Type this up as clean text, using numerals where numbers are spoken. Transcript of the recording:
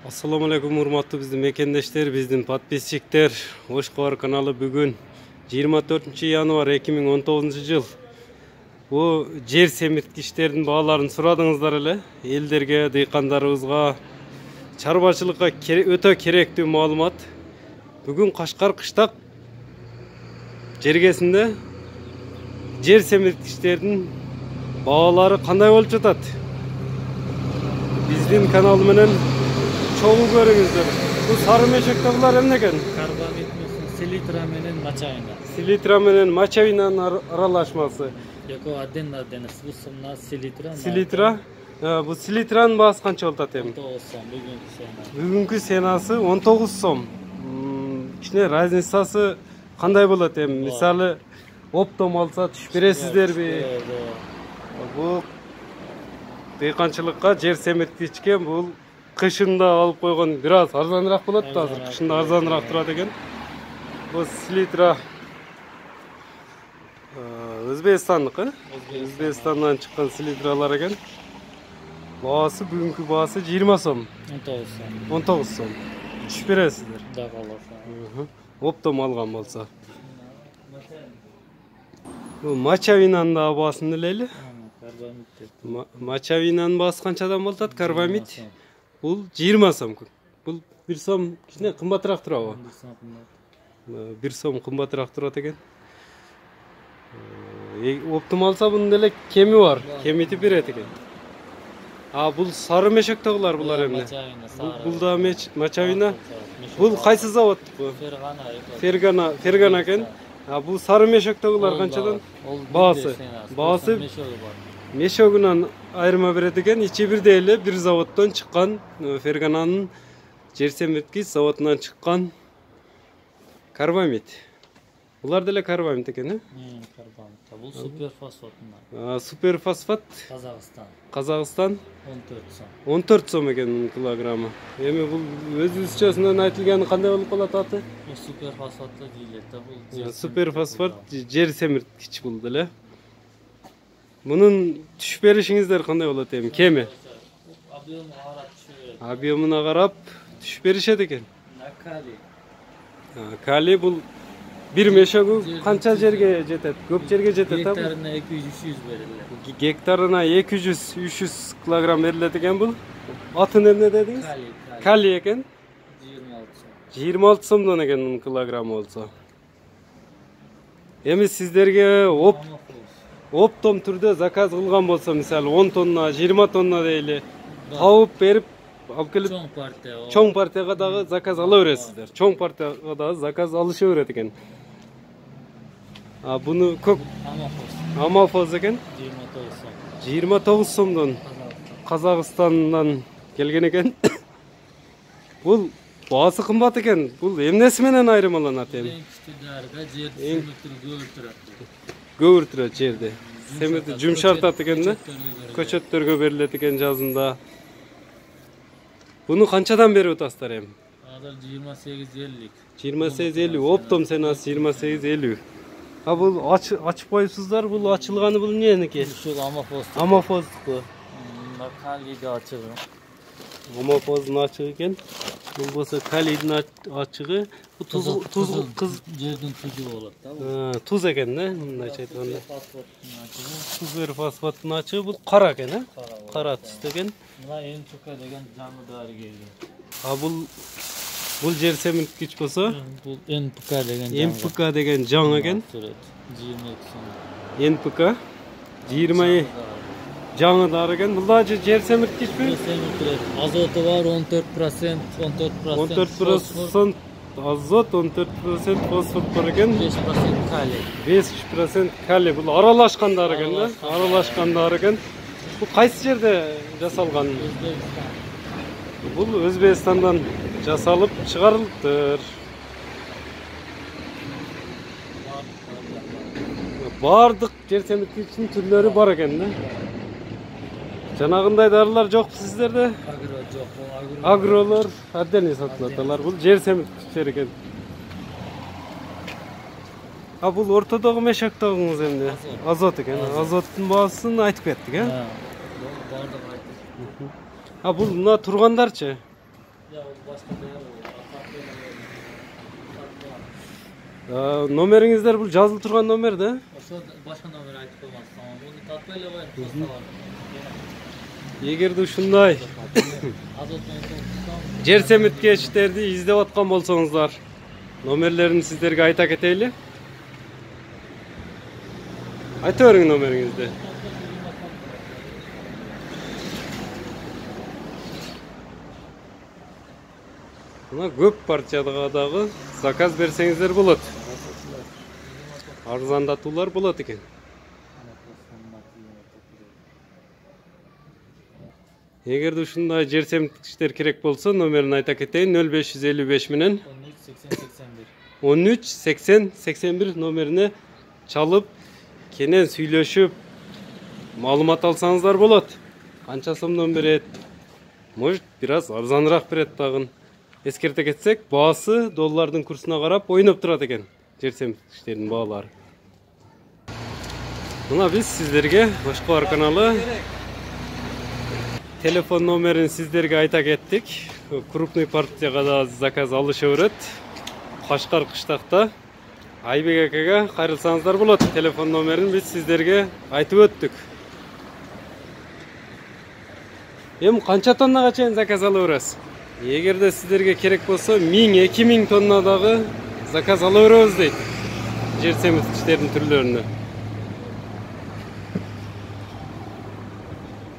Assalamu alaikum урматтуу биздин мекендештер, биздин подписчиктер. Ошкор каналы бүгүн 24 январь 2019 жыл. Бу жер семирткичтердин бааларын сурадыңыздар эле. Элдерге, дыйкандарыбызга, чарбачылыкка өтө керектүү маалымат. Бүгүн Кашкар кыштак жергесинде жер семирткичтердин баалары кандай болуп жатат? Биздин канал менен çoğu görüңүздөр. Bu sarı meşektagılar emne eкен? Karbamid селитра менен мачавина. Селитра менен мачавинанын аралашмасы. Жoko аден bu сомна селитра. Селитра. Bu селитранын баасы канча болот эми? 19 сом бүгүнкү сена. Бүгүнкү сенасы 19 сом. Ичине разницасы кандай болот эми? Мисалы, оптом алса түшүп бересиздерби? Bu дыйканчылыкка жер семирткичке бул кышында алып койгон бир аз арзаныраак болот да, азыр кышында арзаныраак турат экен. Бул селитра Өзбекстандыкы, Өзбекстандан чыккан селитралар экен. Баасы бүгүнкү баасы 20 сом. 19 сом. 19 сом. Түшүп бересиздер. Да каласа. Оптом алган болсо. Бул мачавинанын да баасын элели. Мачавинанын баасы канчадан болот атат? Карбамид. Бул 20 сом. Бул 1 сом кичине кымбатыраак турабы? 1 сом кымбатыраак турат экен. Оптом алса бунун деле кеми бар. Кемитип берет экен. Бул сары мешектагылар булар эмне? Бул да мачавина. Бул кайсы завод бу? Фергана экен. Бул сары мешектагылар канчадан? Баасы мешогунан айырма берет экен. Ичи бирдей эле бир заводдон чыккан, Фергананын жер семирткич заводунан чыккан карбамид. Булар деле карбамид экен, э? Карбамид. Бул суперфосфат. Суперфосфат. Казакстан. 14 сом экен килограммы. Эми бул өзүбүзчөсүнөн айтылганы кандай болуп калат аты? Суперфосфатты дейлет. Суперфосфат жер семирткич бул деле. Bunun түшүп беришиңиздер кандай болот эми? Кеми? Объемуна карап түшүп беришет экен. Кали бул бир мешогу канча жерге жетет? Көп жерге жетет, а? Гектарына 200-300 берилет. Гектарына 200-300 килограмм берилет экен бул. Атын эмне дедиңиз? Кали экен. 26 сомдон экен мунун килограммы болсо. Эми сиздерге оптом түрдө заказ кылган болсо, мисалы 10 тонна, 20 тонна дейли, табып берип, алып келип чоң партияга дагы заказ ала бересиздер. Чоң партияга дагы заказ алыша берет экен. Буну көк Амафоз экен. 29 сомдон Казакстандан келген экен. Бул баасы кымбат экен. Бул эмнеси менен айырмаланат эми? Көбүр турат жерде. Семирди жумшартат экен да. Көчөттөргө берилет экен жазында. Буну канчадан берип атасыздар эми? Азыр 28-50. 28-50, оптом сенасы 28-50. Бул ачып коюпсуздар, бул ачылганы бул эмнеки? Ушул Амафоз. Амафоздуку. Калийди ачыгы. Амафоздун ачыгы экен. Бул болсо калийдин ачыгы. Туз жердин тузу болот да. Туз экен да, мындайча айтканда. Суперфосфаттын ачыгы бул кара экен, э? Кара түстө экен. Мына НПК деген жаңы дарыгер. Бул жер семирткич болсо, бул НПК деген жаңы экен. 22 сом. НПК 20 жаңы дары экен. Бул да жер семирткичпи? Азоту бар 14%, 14% азот, 14% фосфор бар экен. 5% калий. 5% калий. Бул аралашкандар экен да? Аралашкандар экен. Бул кайсы жерде жасалган? Бул Өзбекстандан жасалып чыгарылыптыр. Бардык жер семирткичтин түрлөрү бар экен да? Жанагындай дарылар жок сиздерде? Агро жок. Агролор отдельно сатылат. Бул жер семирткичтер экен. Бул ортодогу мешектагыңыз эмне? Азот экен. Азоттун баасын айтып кеттик, э? Бардык айтып. Бул мына тургандарчы? Номериңиздер бул жазылып турган номер да? Ошо башка номер айтып коймосуз. Муну татпай эле коеюн, тосталар. Эгерде ушундай жер семирткичтерди издеп аткан болсоңуздар, номерлерин сиздерге айта кетейли. Айта бериң номериңизди. Мына көп партияга дагы заказ берсеңиздер болот. Арзандатуулар болот экен. Эгерде ушундай жер семирткичтер керек болсо, номерин айта кетейин: 0555 менен 13 80 81 номерине чалып, кенен сүйлөшүп, маалымат алсаңыздар болот. Канча сомдон берет? Может, бир аз арзаныраак берет дагы. Эскерте кетсек, баасы доллардын курсуна карап ойноп турат экен жер семирткичтердин баалары. Мына биз сиздерге Башкалар каналы телефон номерин сиздерге айта кеттик. Крупный партияга да заказ алышабырат. Кашкар кыштакта Айбек акага кайрылсаңыздар болот. Телефон номерин биз сиздерге айтып өттүк. Эми канча тоннага чейин заказ ала бересиз? Эгерде сиздерге керек болсо 1000-2000 тоннадагы заказ ала беребиз дейт жер семирткичтердин түрлөрүнө.